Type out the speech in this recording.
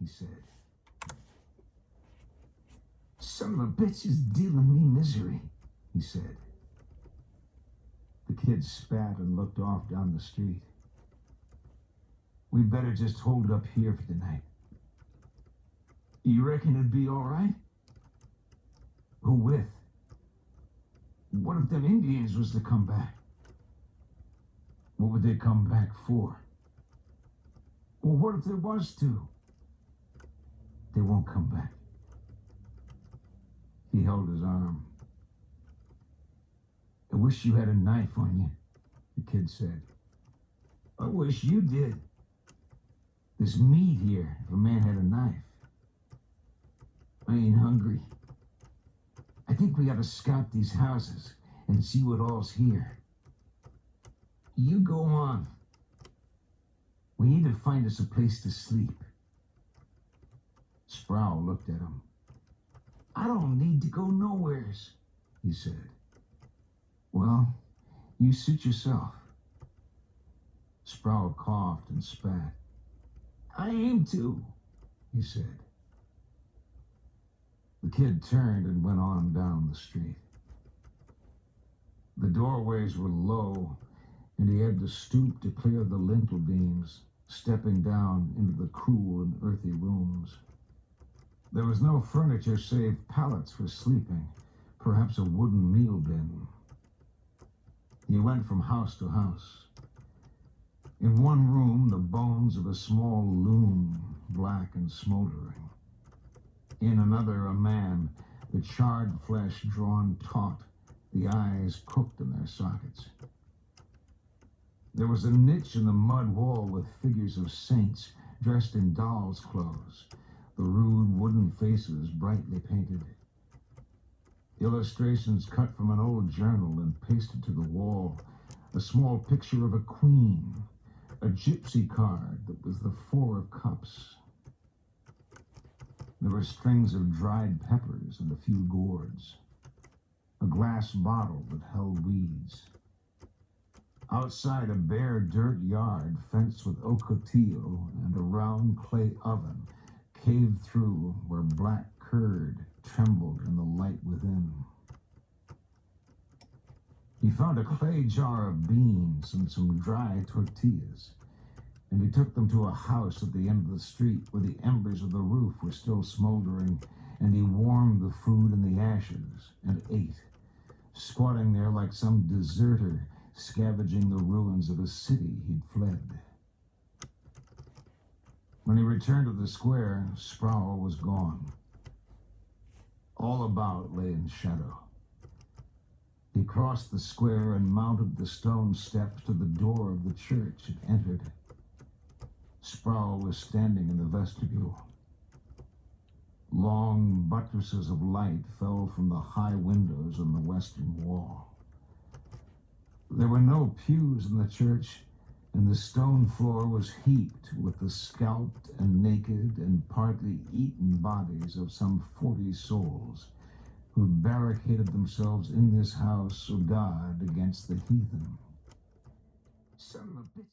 he said. Son of a bitch is dealing me misery, he said. The kid spat and looked off down the street. We better just hold it up here for the night. You reckon it'd be all right? Who with? What if them Indians was to come back? What would they come back for? Well, what if there was to? They won't come back. He held his arm. I wish you had a knife on you, the kid said. I wish you did. There's meat here if a man had a knife. I ain't hungry. I think we ought to scout these houses and see what all's here. You go on. We need to find us a place to sleep. Sproul looked at him. I don't need to go nowheres, he said. Well, you suit yourself. Sproul coughed and spat. I aim to, he said. The kid turned and went on down the street. The doorways were low, and he had to stoop to clear the lintel beams, stepping down into the cool and earthy rooms. There was no furniture save pallets for sleeping, perhaps a wooden meal bin. He went from house to house. In one room, the bones of a small loom, black and smoldering. In another, a man, the charred flesh drawn taut, the eyes cooked in their sockets. There was a niche in the mud wall with figures of saints dressed in dolls' clothes, the rude wooden faces brightly painted. Illustrations cut from an old journal and pasted to the wall, a small picture of a queen, a gypsy card that was the Four of Cups. There were strings of dried peppers and a few gourds, a glass bottle that held weeds. Outside, a bare dirt yard fenced with ocotillo and a round clay oven caved through where black curd trembled in the light within. He found a clay jar of beans and some dry tortillas, and he took them to a house at the end of the street where the embers of the roof were still smoldering, and he warmed the food in the ashes and ate, squatting there like some deserter scavenging the ruins of a city he'd fled. When he returned to the square, Sproul was gone. All about lay in shadow. He crossed the square and mounted the stone steps to the door of the church and entered. Sproul was standing in the vestibule. Long buttresses of light fell from the high windows on the western wall. There were no pews in the church, and the stone floor was heaped with the scalped and naked and partly eaten bodies of some 40 souls who barricaded themselves in this house of God against the heathen. Son of a bitch.